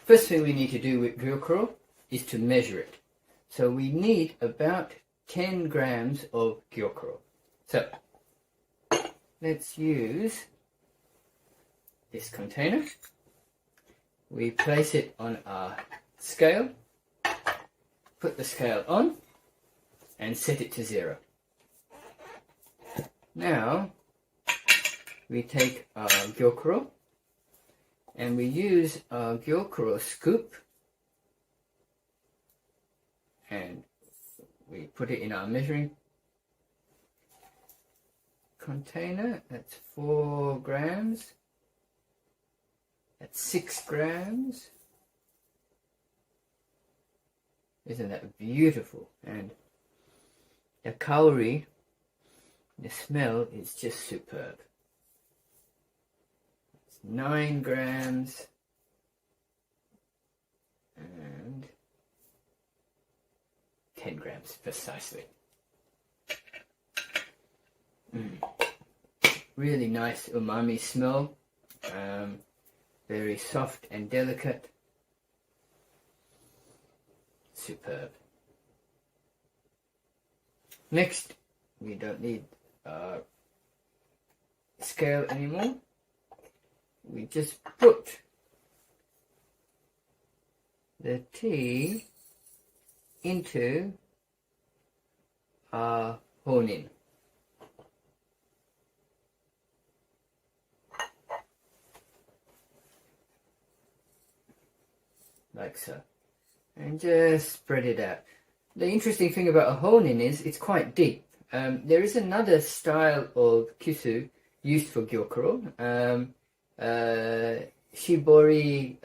First thing we need to do with Gyokuro is to measure it. So we need about 10 grams of Gyokuro. So let's use this container. We place it on our scale, put the scale on and set it to 0. Now we take our Gyokuro and we use our Gyokuro scoop and we put it in our measuring container. That's 4 grams. That's 6 grams. Isn't that beautiful? And the kaori, the smell is just superb. It's 9 grams and 10 grams precisely. Really nice umami smell. Very soft and delicate. Superb. Next, we don't need scale anymore. We just put the tea into our Hohin. Like so. And just spread it out. The interesting thing about a Hohin is it's quite deep. There is another style of kisu used for Gyokuro, shibori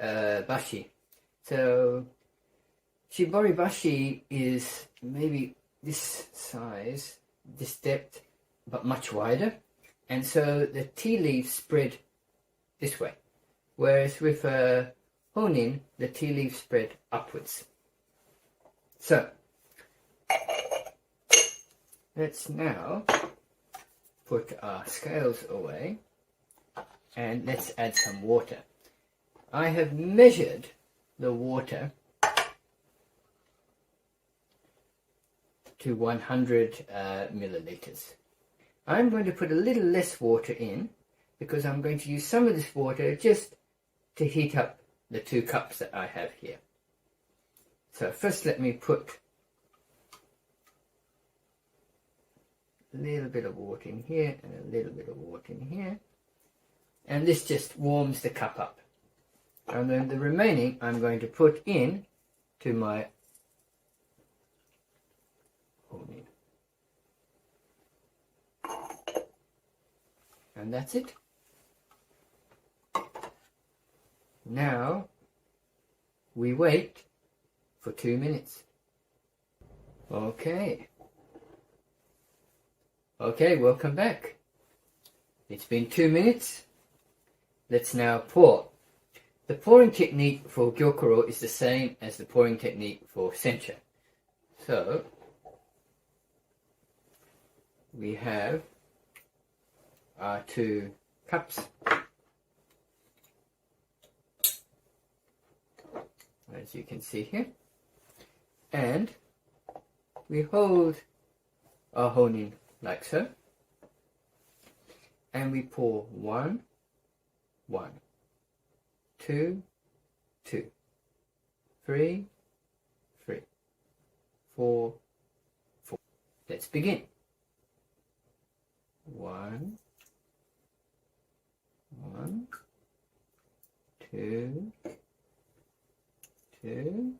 bashi. So shibori bashi is maybe this size, this depth, but much wider. And so the tea leaves spread this way. Whereas with Hohin, the tea leaves spread upwards. So let's now put our scales away and let's add some water. I have measured the water to 100 milliliters. I'm going to put a little less water in because I'm going to use some of this water just to heat up the 2 cups that I have here. So first let me put a little bit of water in here and a little bit of water in here. And this just warms the cup up. And then the remaining I'm going to put in to my Hohin. And that's it. Now we wait for 2 minutes. Okay, welcome back. It's been 2 minutes. Let's now pour. The pouring technique for Gyokuro is the same as the pouring technique for sencha. So we have our 2 cups. As you can see here, and we hold our Hohin like so, and we pour 1, 1, 2, 2, 3, 3, 4, 4. Let's begin. 1, 1, 2, 2,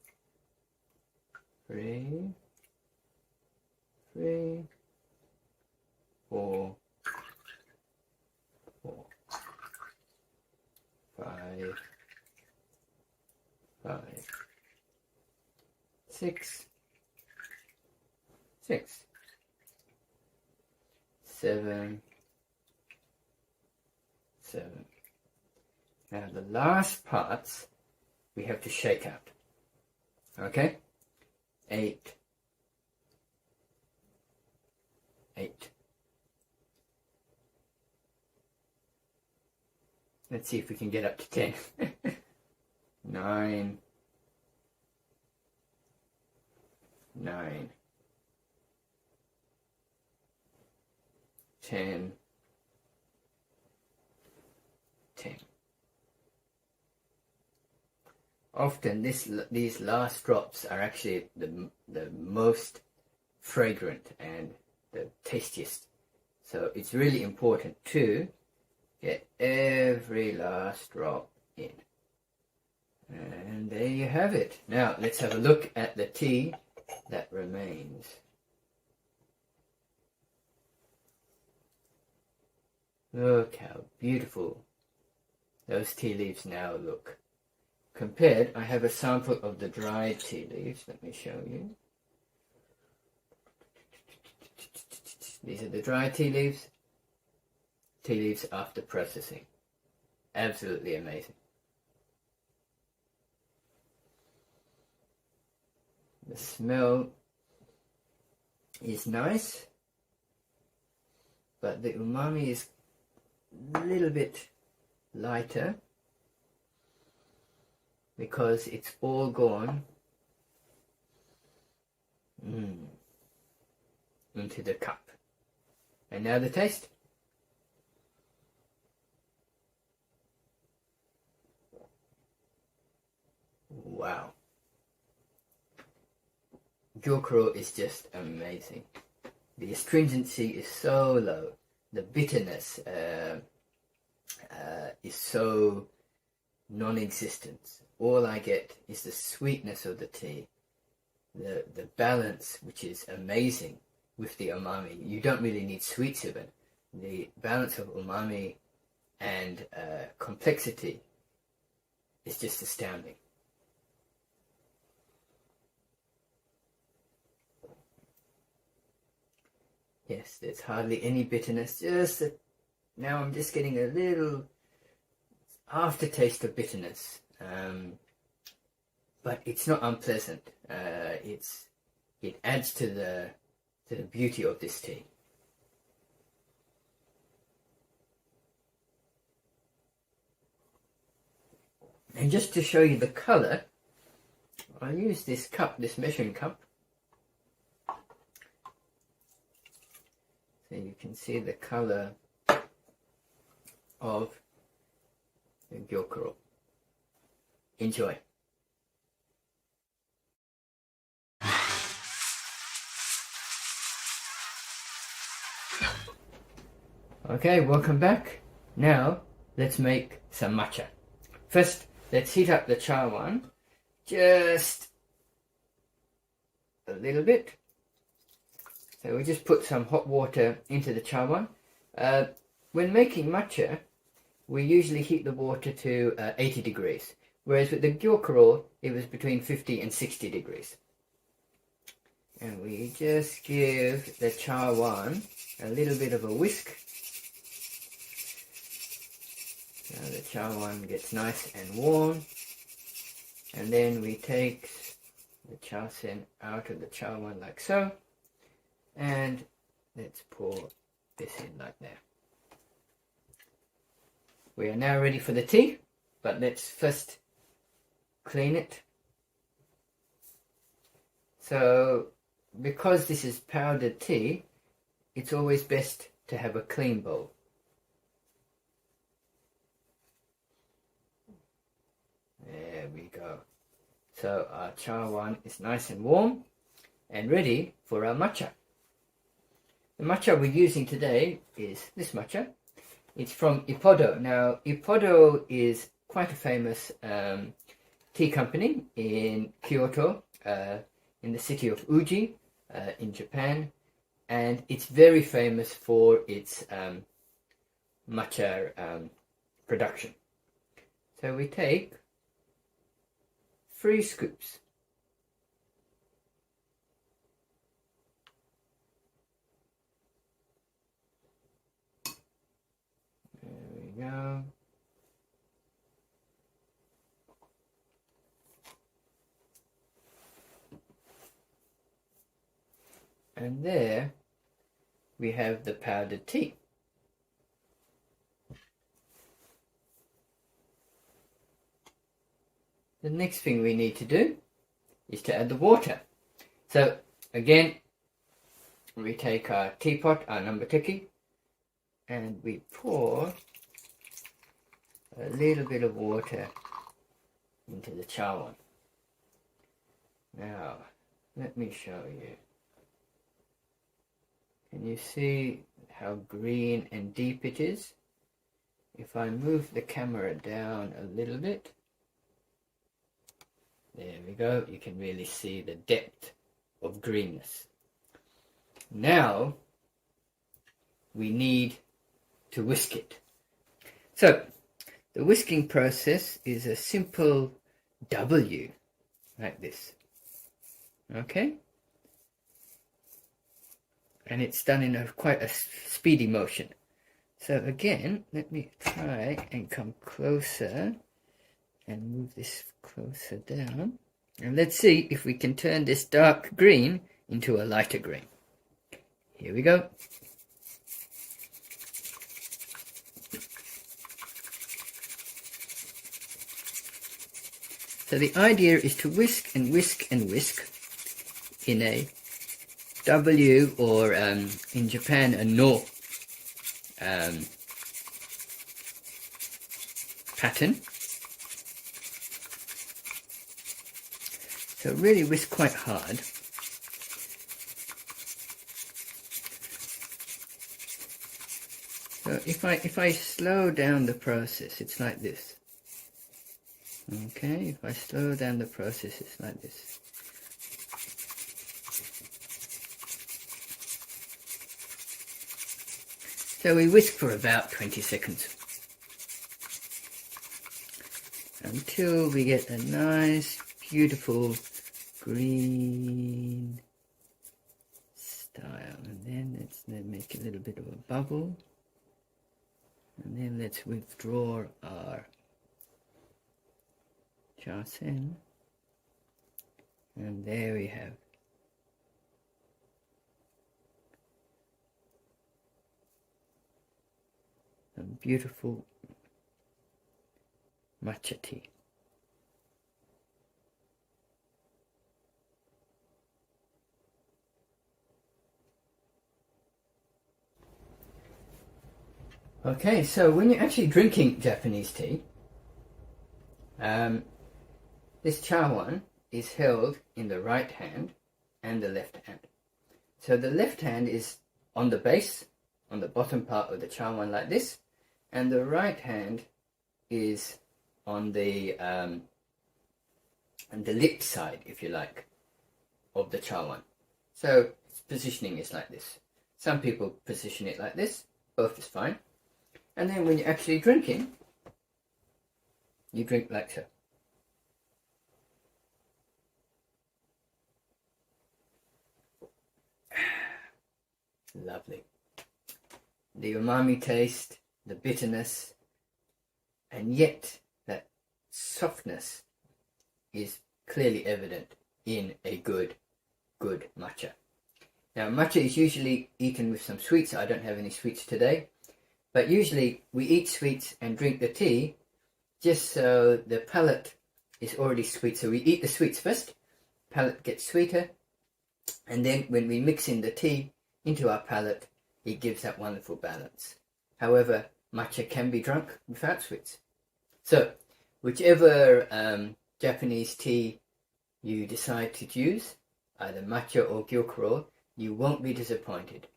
3, 3, 4, 4, 5, 5, 6, 6, 7, 7. Now the last parts we have to shake out. Okay? 8, 8. Let's see if we can get up to 10. 9, 9, 10, 10. Often these last drops are actually the most fragrant and the tastiest. So it's really important to get every last drop in. And there you have it. Now let's have a look at the tea that remains. Look how beautiful those tea leaves now look. Compared, I have a sample of the dried tea leaves. Let me show you. These are the dried tea leaves after processing. Absolutely amazing. The smell is nice, but the umami is a little bit lighter because it's all gone into the cup. And now the taste. Wow. Gyokuro is just amazing. The astringency is so low. The bitterness is so non-existent. All I get is the sweetness of the tea. The balance, which is amazing with the umami. You don't really need sweets even. The balance of umami and complexity is just astounding. Yes, there's hardly any bitterness. Now I'm just getting a little aftertaste of bitterness, but it's not unpleasant. It adds to the beauty of this tea. And just to show you the color, I'll use this cup, this measuring cup. So you can see the color of the Gyokuro. Enjoy. Okay, welcome back. Now let's make some matcha. First, let's heat up the chawan just a little bit. So we just put some hot water into the chawan. When making matcha, we usually heat the water to 80 degrees, whereas with the Gyokuro, it was between 50 and 60 degrees. And we just give the chawan a little bit of a whisk. Now the chawan gets nice and warm. And then we take the chasen out of the chawan like so. And let's pour this in like that. We are now ready for the tea, but let's first clean it. So, because this is powdered tea, it's always best to have a clean bowl. There we go. So our chawan is nice and warm and ready for our matcha. The matcha we're using today is this matcha. It's from Ippodo. Now, Ippodo is quite a famous tea company in Kyoto, in the city of Uji, in Japan, and it's very famous for its matcha production. So we take 3 scoops. Go. And there we have the powdered tea. the next thing we need to do is to add the water. So again, we take our teapot, our nambateki, and we pour a little bit of water into the chawan. Now, let me show you. Can you see how green and deep it is? If I move the camera down a little bit, there we go, you can really see the depth of greenness. Now, we need to whisk it. So, the whisking process is a simple W, like this. Okay? And it's done in quite a speedy motion. So again, let me try and come closer and move this closer down. And let's see if we can turn this dark green into a lighter green. Here we go. So the idea is to whisk and whisk and whisk in a W, or in Japan a no pattern. So really whisk quite hard. So if I slow down the process, it's like this. Okay, if I slow down the process, it's like this. So we whisk for about 20 seconds until we get a nice, beautiful green style. And then let's make a little bit of a bubble. And then let's withdraw our chasen. And there we have a beautiful matcha tea. Okay, so when you're actually drinking Japanese tea, this chawan is held in the right hand and the left hand. So the left hand is on the base, on the bottom part of the chawan like this, and the right hand is on the lip side, if you like, of the chawan. So positioning is like this. Some people position it like this, both is fine. And then when you're actually drinking, you drink like so. Lovely. The umami taste, the bitterness, and yet that softness is clearly evident in a good matcha. Now, matcha is usually eaten with some sweets. I don't have any sweets today, but usually we eat sweets and drink the tea just so the palate is already sweet. So we eat the sweets first, palate gets sweeter, and then when we mix in the tea into our palate, it gives that wonderful balance. However, matcha can be drunk without sweets. So, whichever Japanese tea you decide to use, either matcha or gyokuro, you won't be disappointed.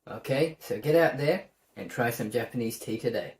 Okay, so get out there and try some Japanese tea today.